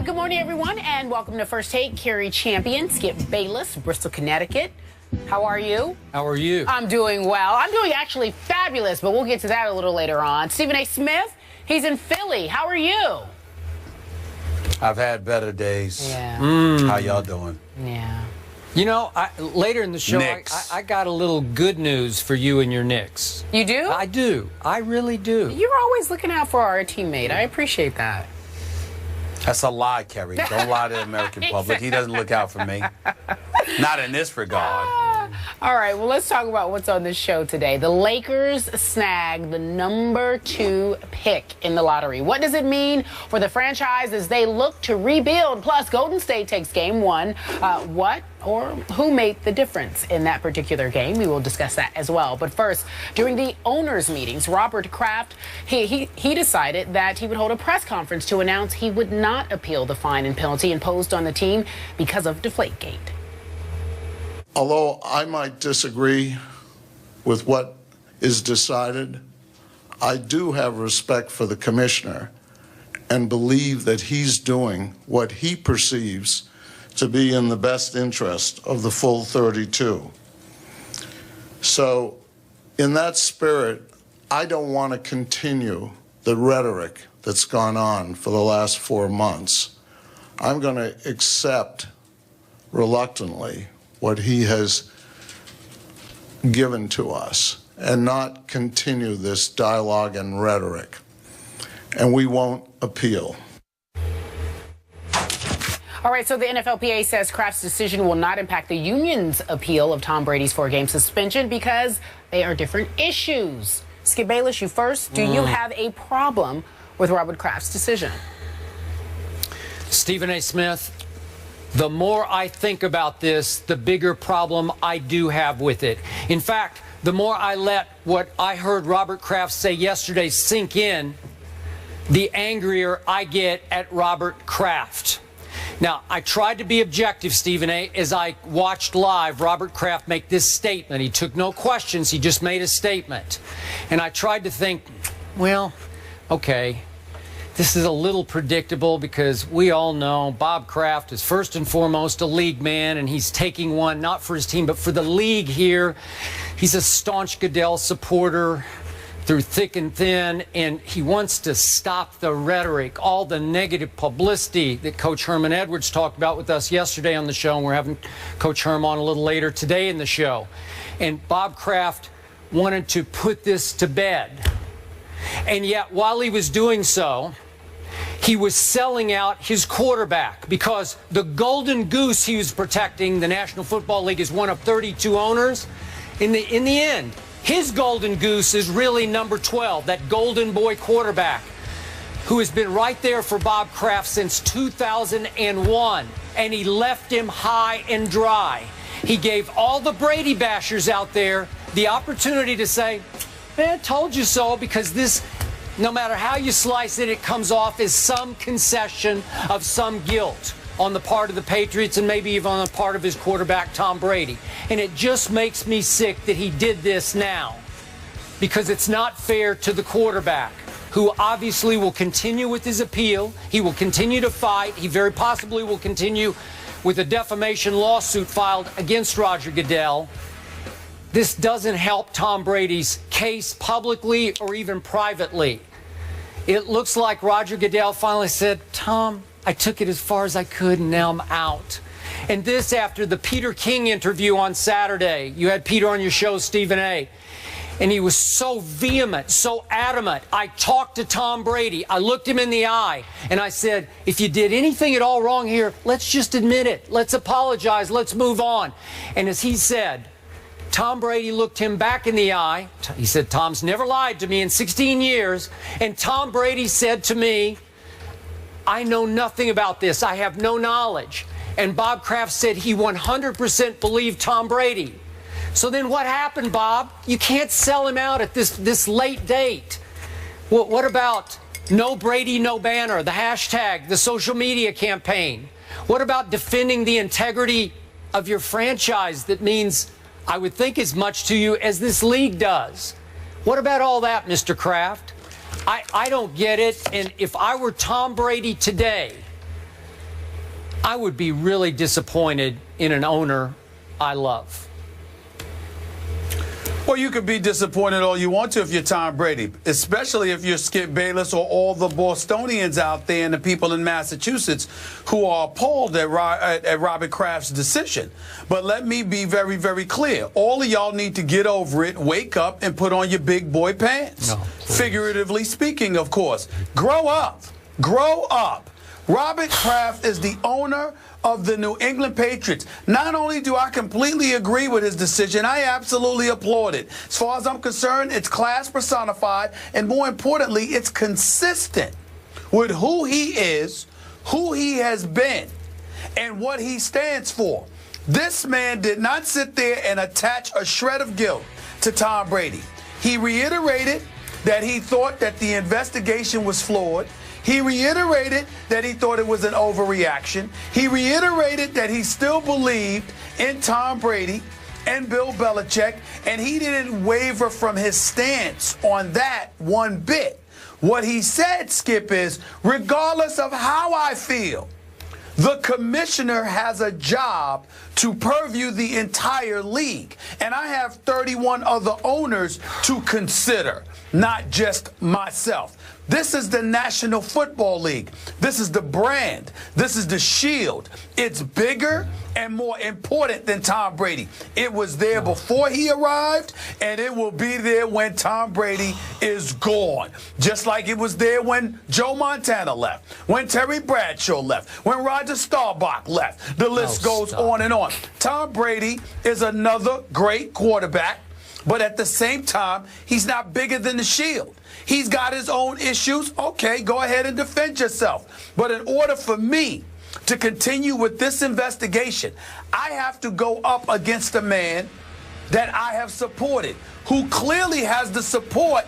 Good morning, everyone, and welcome to First Take. Carrie Champion, Skip Bayless, Bristol, Connecticut. How are you? How are you? I'm doing well. I'm doing actually fabulous, but we'll get to that a little later on. Stephen A. Smith, he's in Philly. How are you? I've had better days. Yeah. How y'all doing? Yeah. You know, later in the show, I got a little good news for you and your Knicks. You do? I do. I really do. You're always looking out for our teammate. I appreciate that. That's a lie, Kerry. Don't lie to the American public. He doesn't look out for me. Not in this regard. All right, well, let's talk about what's on this show today. The Lakers snagged the #2 pick in the lottery. What does it mean for the franchise as they look to rebuild? Plus, Golden State takes game one. What or who made the difference in that particular game? We will discuss that as well. But first, during the owners' meetings, Robert Kraft, he decided that he would hold a press conference to announce he would not appeal the fine and penalty imposed on the team because of Deflategate. Although I might disagree with what is decided, I do have respect for the commissioner and believe that he's doing what he perceives to be in the best interest of the full 32. So in that spirit, I don't want to continue the rhetoric that's gone on for the last 4 months. I'm going to accept reluctantly what he has given to us and not continue this dialogue and rhetoric. And we won't appeal. All right, so the NFLPA says Kraft's decision will not impact the union's appeal of Tom Brady's 4-game suspension because they are different issues. Skip Bayless, you first. Do you have a problem with Robert Kraft's decision? Stephen A. Smith, the more I think about this, the bigger problem I do have with it. In fact, the more I let what I heard Robert Kraft say yesterday sink in, the angrier I get at Robert Kraft. Now, I tried to be objective, Stephen A., as I watched live Robert Kraft make this statement. He took no questions. He just made a statement. And I tried to think, well, okay, this is a little predictable because we all know Bob Kraft is first and foremost a league man, and he's taking one not for his team but for the league here. He's a staunch Goodell supporter through thick and thin, and he wants to stop the rhetoric, all the negative publicity that Coach Herman Edwards talked about with us yesterday on the show, and we're having Coach Herm on a little later today in the show. And Bob Kraft wanted to put this to bed. And yet, while he was doing so, he was selling out his quarterback because the golden goose he was protecting, the National Football League, is one of 32 owners. In the end, his golden goose is really number 12, that golden boy quarterback who has been right there for Bob Kraft since 2001, and he left him high and dry. He gave all the Brady bashers out there the opportunity to say, man, I told you so, because this, no matter how you slice it, it comes off as some concession of some guilt on the part of the Patriots and maybe even on the part of his quarterback, Tom Brady. And it just makes me sick that he did this now, because it's not fair to the quarterback, who obviously will continue with his appeal. He will continue to fight. He very possibly will continue with a defamation lawsuit filed against Roger Goodell. This doesn't help Tom Brady's case publicly or even privately. It looks like Roger Goodell finally said, Tom, I took it as far as I could, and now I'm out. And this after the Peter King interview on Saturday. You had Peter on your show, Stephen A. And he was so vehement, so adamant. I talked to Tom Brady. I looked him in the eye, and I said, if you did anything at all wrong here, let's just admit it. Let's apologize. Let's move on. And as he said, Tom Brady looked him back in the eye. He said, Tom's never lied to me in 16 years. And Tom Brady said to me, I know nothing about this. I have no knowledge. And Bob Kraft said he 100% believed Tom Brady. So then what happened, Bob? You can't sell him out at this late date. What about no Brady, no banner, the hashtag, the social media campaign? What about defending the integrity of your franchise that means, I would think, as much to you as this league does? What about all that, Mr. Kraft? I don't get it. And if I were Tom Brady today, I would be really disappointed in an owner I love. Well, you could be disappointed all you want to if you're Tom Brady, especially if you're Skip Bayless or all the Bostonians out there and the people in Massachusetts who are appalled at Robert Kraft's decision. But let me be very, very clear. All of y'all need to get over it, wake up, and put on your big boy pants. No, figuratively speaking, of course. Grow up. Grow up. Robert Kraft is the owner of the New England Patriots. Not only do I completely agree with his decision, I absolutely applaud it. As far as I'm concerned, it's class personified, and more importantly, it's consistent with who he is, who he has been, and what he stands for. This man did not sit there and attach a shred of guilt to Tom Brady. He reiterated that he thought that the investigation was flawed. He reiterated that he thought it was an overreaction. He reiterated that he still believed in Tom Brady and Bill Belichick, and he didn't waver from his stance on that one bit. What he said, Skip, is regardless of how I feel, the commissioner has a job to purview the entire league. And I have 31 other owners to consider, not just myself. This is the National Football League. This is the brand. This is the shield. It's bigger and more important than Tom Brady. It was there before he arrived, and it will be there when Tom Brady is gone. Just like it was there when Joe Montana left, when Terry Bradshaw left, when Roger Staubach left. The list goes on and on. Tom Brady is another great quarterback, but at the same time, he's not bigger than the shield. He's got his own issues. Okay, go ahead and defend yourself. But in order for me to continue with this investigation, I have to go up against a man that I have supported, who clearly has the support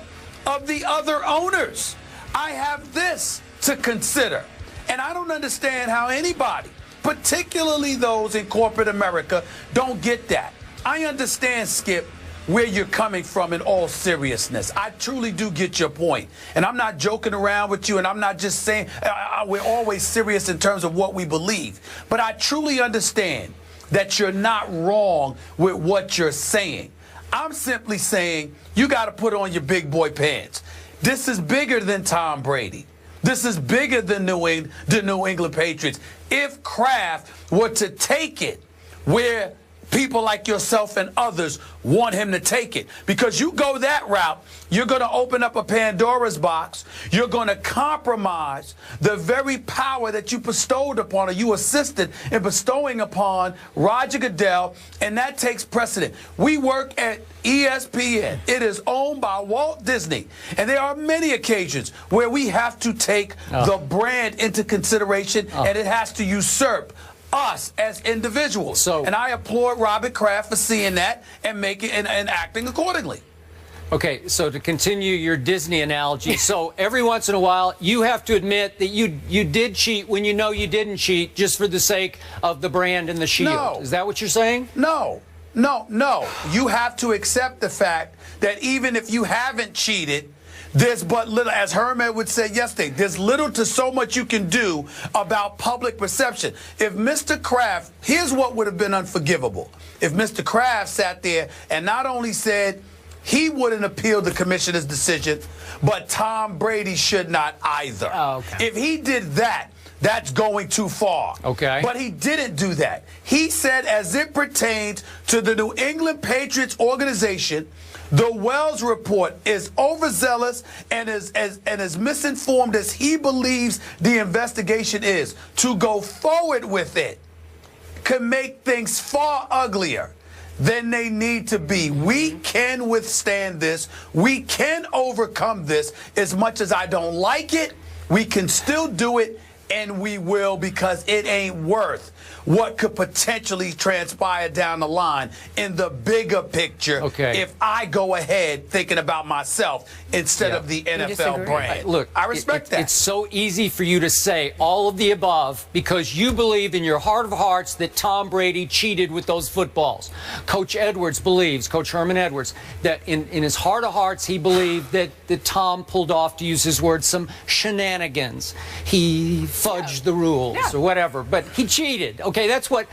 of the other owners. I have this to consider. And I don't understand how anybody, particularly those in corporate America, don't get that. I understand, Skip, where you're coming from in all seriousness. I truly do get your point. And I'm not joking around with you, and I'm not just saying we're always serious in terms of what we believe. But I truly understand that you're not wrong with what you're saying. I'm simply saying you got to put on your big boy pants. This is bigger than Tom Brady. This is bigger than the New England Patriots. If Kraft were to take it where people like yourself and others want him to take it, because you go that route, you're going to open up a Pandora's box. You're going to compromise the very power that you bestowed upon, or you assisted in bestowing upon Roger Goodell, and that takes precedent. We work at ESPN. It is owned by Walt Disney, and there are many occasions where we have to take the brand into consideration, and it has to usurp us as individuals. And I applaud Robert Kraft for seeing that and making and acting accordingly. Okay, so to continue your Disney analogy, so every once in a while you have to admit that you did cheat when you know you didn't cheat, just for the sake of the brand and the shield. No. Is that what you're saying? No. You have to accept the fact that even if you haven't cheated, there's but little, as Herman would say yesterday, there's little to so much you can do about public perception. If Mr. Kraft, here's what would have been unforgivable. If Mr. Kraft sat there and not only said he wouldn't appeal the commissioner's decision, but Tom Brady should not either. If he did that, that's going too far. But he didn't do that. He said, as it pertains to the New England Patriots organization, the Wells report is overzealous and as misinformed as he believes the investigation is. To go forward with it can make things far uglier than they need to be. We can withstand this. We can overcome this. As much as I don't like it, we can still do it. and we will, because it ain't worth what could potentially transpire down the line in the bigger picture if I go ahead thinking about myself instead of the NFL brand. Look, I respect that. It's so easy for you to say all of the above because you believe in your heart of hearts that Tom Brady cheated with those footballs. Coach Edwards believes, Coach Herman Edwards, that in his heart of hearts he believed that Tom pulled off, to use his words, some shenanigans. He fudged the rules or whatever, but he cheated. Okay, that's what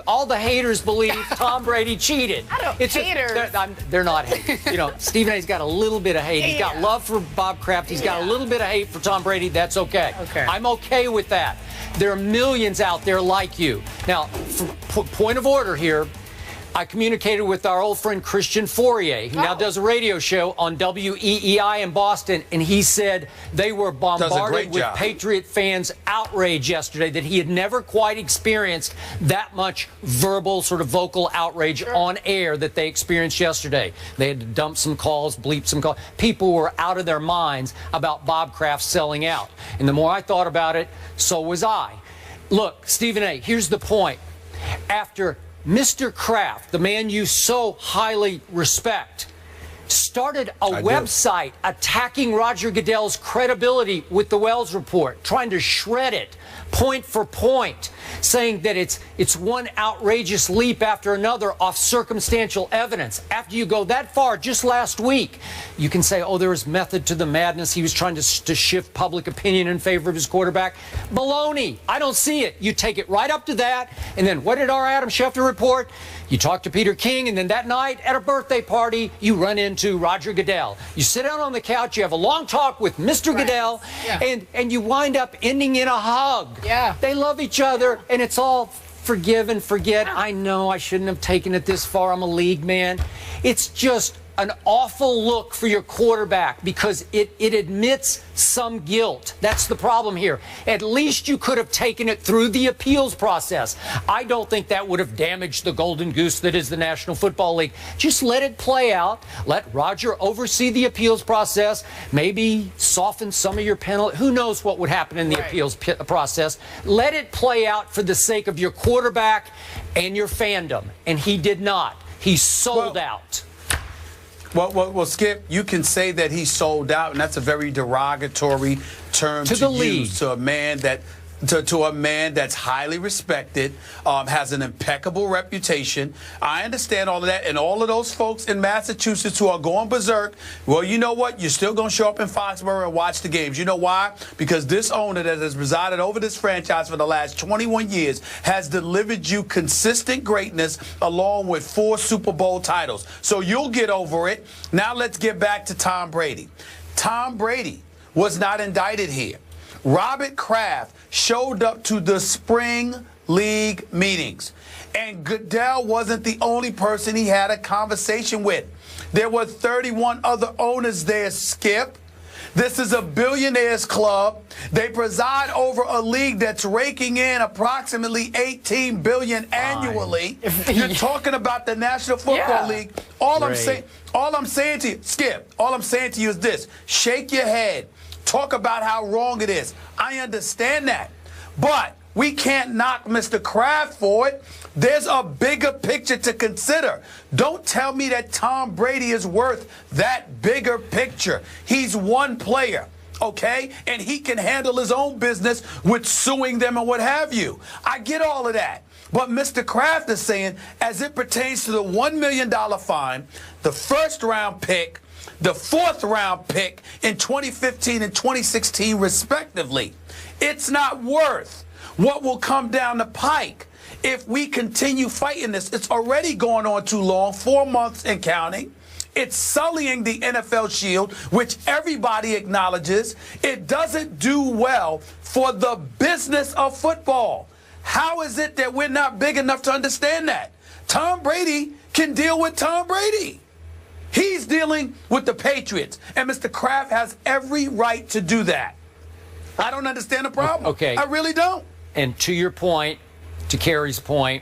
all the haters believe. Tom Brady cheated. They're not haters. You know, Stephen A's got a little bit of hate. He's got love for Bob Kraft. He's got a little bit of hate for Tom Brady. That's okay. I'm okay with that. There are millions out there like you. Now, for point of order here, I communicated with our old friend Christian Fourier, who now does a radio show on WEEI in Boston, and he said they were bombarded with Patriot fans' outrage yesterday that he had never quite experienced that much verbal, sort of vocal outrage on air that they experienced yesterday. They had to dump some calls, bleep some calls. People were out of their minds about Bob Kraft selling out. And the more I thought about it, so was I. Look, Stephen A., here's the point. After Mr. Kraft, the man you so highly respect, started a website attacking Roger Goodell's credibility with the Wells Report, trying to shred it point for point, saying that it's one outrageous leap after another off circumstantial evidence. After you go that far, just last week, you can say, oh, there was method to the madness. He was trying to shift public opinion in favor of his quarterback. Baloney. I don't see it. You take it right up to that. And then what did our Adam Schefter report? You talk to Peter King, and then that night at a birthday party, you run into Roger Goodell. You sit down on the couch, you have a long talk with Mr. Goodell, and you wind up ending in a hug. They love each other, and it's all forgive and forget. I know I shouldn't have taken it this far. I'm a league man. It's just an awful look for your quarterback because it admits some guilt. That's the problem here. At least you could have taken it through the appeals process. I don't think that would have damaged the golden goose that is the National Football League. Just let it play out. Let Roger oversee the appeals process. Maybe soften some of your penalty. Who knows what would happen in the appeals process. Let it play out for the sake of your quarterback and your fandom. And he did not. He sold out. Well, Skip, you can say that he sold out, and that's a very derogatory term to use to a man that to a man that's highly respected, has an impeccable reputation. I understand all of that, and all of those folks in Massachusetts who are going berserk, well, you know what? You're still going to show up in Foxborough and watch the games. You know why? Because this owner that has presided over this franchise for the last 21 years has delivered you consistent greatness along with 4 Super Bowl titles. So you'll get over it. Now let's get back to Tom Brady. Tom Brady was not indicted here. Robert Kraft showed up to the spring league meetings, and Goodell wasn't the only person he had a conversation with. There were 31 other owners there, Skip. This is a billionaires club. They preside over a league that's raking in approximately $18 billion annually. You're talking about the National Football League. All I'm saying to you, Skip, all I'm saying to you is this: shake your head. Talk about how wrong it is. I understand that. But we can't knock Mr. Kraft for it. There's a bigger picture to consider. Don't tell me that Tom Brady is worth that bigger picture. He's one player, okay? And he can handle his own business with suing them and what have you. I get all of that. But Mr. Kraft is saying, as it pertains to the $1 million fine, the first-round pick, the 4th round pick in 2015 and 2016 respectively, it's not worth what will come down the pike if we continue fighting this. It's already going on too long, 4 months and counting. It's sullying the NFL shield, which everybody acknowledges. It doesn't do well for the business of football. How is it that we're not big enough to understand that? Tom Brady can deal with Tom Brady. He's dealing with the Patriots, and Mr. Kraft has every right to do that. I don't understand the problem. Okay. I really don't. And to your point, to Kerry's point,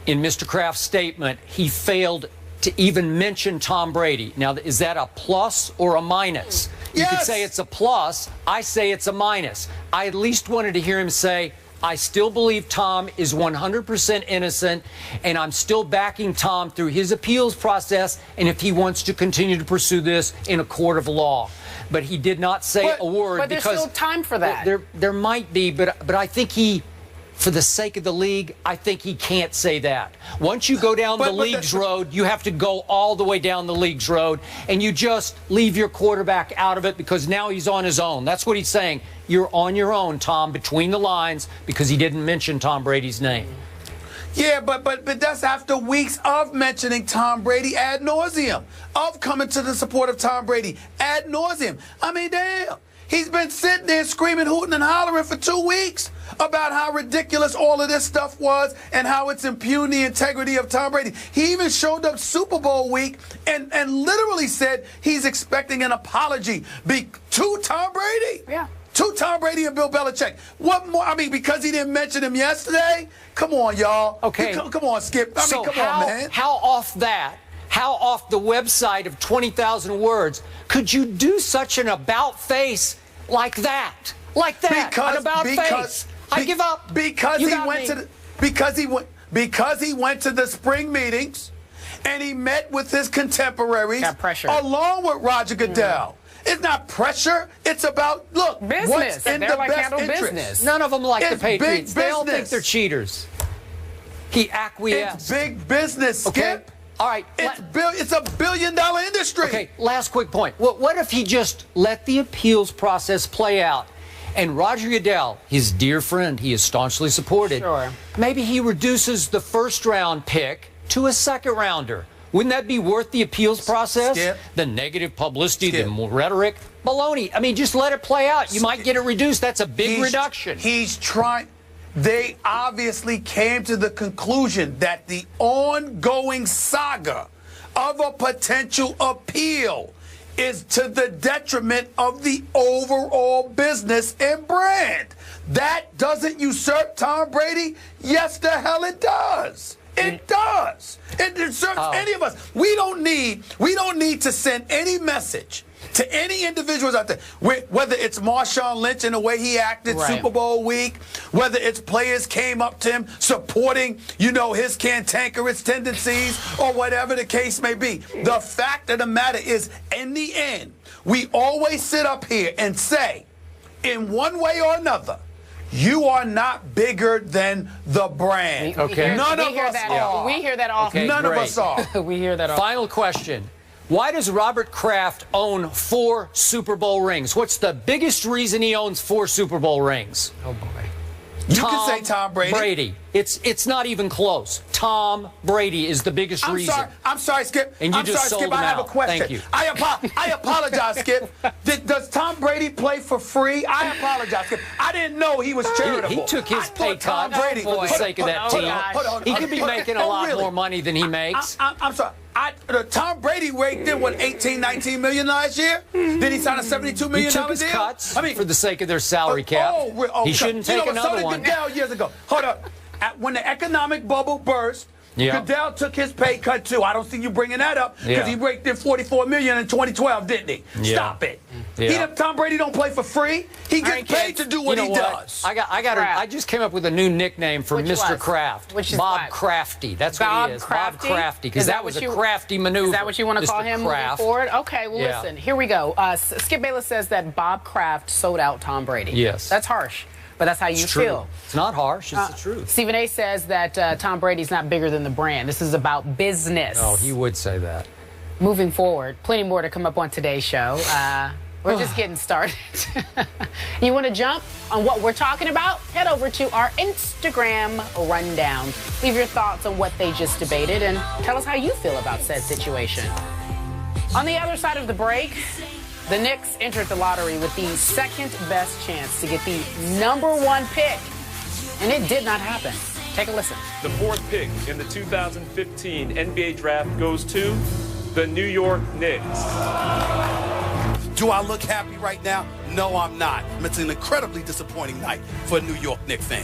in Mr. Kraft's statement, he failed to even mention Tom Brady. Now, is that a plus or a minus? You could Yes. say it's a plus. I say it's a minus. I at least wanted to hear him say, I still believe Tom is 100% innocent, and I'm still backing Tom through his appeals process, and if he wants to continue to pursue this in a court of law. But he did not say a word. But there's because still time for that. There might be, but I think he, for the sake of the league, I think he can't say that. Once you go down the league's road, you have to go all the way down the league's road, and you just leave your quarterback out of it because now he's on his own. That's what he's saying. You're on your own, Tom, between the lines, because he didn't mention Tom Brady's name. Yeah, but that's after weeks of mentioning Tom Brady ad nauseum, of coming to the support of Tom Brady ad nauseum. I mean, damn. He's been sitting there screaming, hooting, and hollering for 2 weeks about how ridiculous all of this stuff was and how it's impugned the integrity of Tom Brady. He even showed up Super Bowl week and literally said he's expecting an apology to Tom Brady. Yeah. To Tom Brady and Bill Belichick. What more? I mean, because he didn't mention him yesterday? Come on, y'all. Okay. Come on, Skip. I mean, come on, man. How off the website of 20,000 words could you do such an about face like that? Like that. An about face. I give up. Because he went to the spring meetings and he met with his contemporaries along with Roger Goodell. It's not pressure. It's about, look, business. What's in They're the like best handle interest. business. None of them like the It's Patriots. big They all think business. they're cheaters. He acquiesced. It's big business, Skip. Okay. All right. It's a billion-dollar industry. Okay, last quick point. What if he just let the appeals process play out and Roger Goodell, his dear friend, he is staunchly supported, Sure. maybe he reduces the first-round pick to a second-rounder? Wouldn't that be worth the appeals process? Skip. The negative publicity, Skip. the rhetoric? Baloney. I mean, just let it play out. You might get it reduced. That's a big reduction. He's trying. They obviously came to the conclusion that the ongoing saga of a potential appeal is to the detriment of the overall business and brand. That doesn't usurp Tom Brady? Yes, the hell it does. It does. It usurps any of us. We don't need to send any message to any individuals out there, whether it's Marshawn Lynch and the way he acted Super Bowl week, whether it's players came up to him supporting, his cantankerous tendencies or whatever the case may be. The fact of the matter is, in the end, we always sit up here and say, in one way or another, you are not bigger than the brand. Okay. None of us are. We hear that often. Okay, None of great. us are. We hear that often. Final question. Why does Robert Kraft own 4 Super Bowl rings? What's the biggest reason he owns 4 Super Bowl rings? Oh, boy. You can say Tom Brady. It's not even close. Tom Brady is the biggest reason. I'm sorry, Skip. And you I'm just sorry, sold Skip. him I have a out. question. Thank you. I apologize, Skip. Does Tom Brady play for free? I apologize, Skip. I didn't know he was charitable. He took his pay cut Brady for the sake of that team. He could be making a lot more money than he makes. I'm sorry. Tom Brady raked in, 18, 19 million last year? Then he signed a $72 million He took his deal? cuts for the sake of their salary cap. He shouldn't take another one. Goodell years ago. Hold up. When the economic bubble burst, Goodell took his pay cut too. I don't see you bringing that up because he raked in $44 million in 2012, didn't he? Yeah. Stop it. Tom Brady don't play for free. He gets paid to do what he does. I just came up with a new nickname for Mr. Kraft. Which is Bob what? Crafty. That's what he is. Bob Crafty. Because that was a crafty maneuver. Is that what you want to call him moving forward? Okay, well, listen. Here we go. Skip Bayless says that Bob Kraft sold out Tom Brady. Yes. That's harsh. But that's how you feel. It's not harsh. It's the truth. Stephen A. says that Tom Brady's not bigger than the brand. This is about business. Oh, he would say that. Moving forward, plenty more to come up on today's show. We're just getting started. You want to jump on what we're talking about? Head over to our Instagram rundown. Leave your thoughts on what they just debated and tell us how you feel about said situation. On the other side of the break, the Knicks entered the lottery with the second best chance to get the #1 pick, and it did not happen. Take a listen. The 4th pick in the 2015 NBA draft goes to the New York Knicks. Do I look happy right now? No, I'm not. It's an incredibly disappointing night for a New York Knicks fan.